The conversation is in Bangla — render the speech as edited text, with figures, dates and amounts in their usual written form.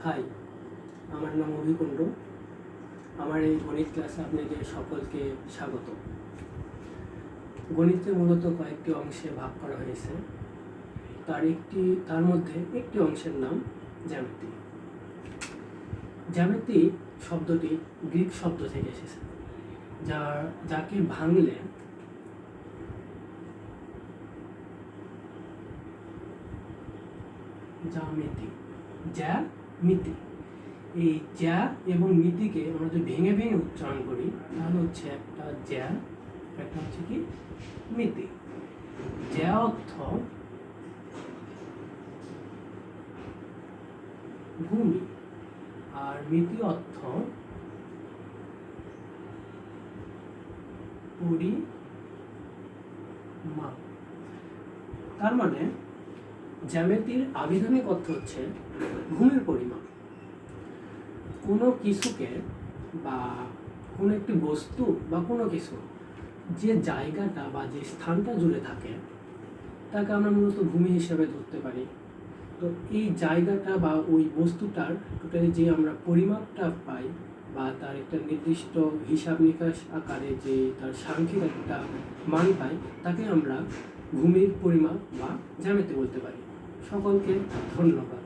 হাই, আমার নাম অভিকুণ্ড। আমার এই গণিত ক্লাসে আপনাদের সকলকে স্বাগত। গণিতে মূলত কয়েকটি অংশে ভাগ করা হয়েছে। তার মধ্যে একটি অংশের নাম জ্যামিতি। জ্যামিতি শব্দটি গ্রিক শব্দ থেকে এসেছে, যাকে ভাঙলে জ্যামিতি। এই জ্যা এবং মিতিকে আমরা যদি ভেঙে ভেঙে উচ্চারণ করি তাহলে হচ্ছে একটা জ্যা, একটা হচ্ছে কি মিতি। জ্যা অর্থ ভূমি আর মিতি অর্থ পরিমাপ। তার মানে জ্যামিতির আবিধানিক অর্থ হচ্ছে ভূমির পরিমাপ। কোনো কিছুকে বা কোনো একটি বস্তু বা কোনো কিছু যে জায়গাটা বা যে স্থানটা জুড়ে থাকে তাকে আমরা মূলত ভূমি হিসেবে ধরতে পারি। তো এই জায়গাটা বা ওই বস্তুটার টোটালি যে আমরা পরিমাপটা পাই বা তার একটা নির্দিষ্ট হিসাব নিকাশ আকারে যে তার সাংখ্যিক একটা মান পাই তাকে আমরা ভূমির পরিমাপ বা জ্যামিতি বলতে পারি। সকলকে ধন্যবাদ।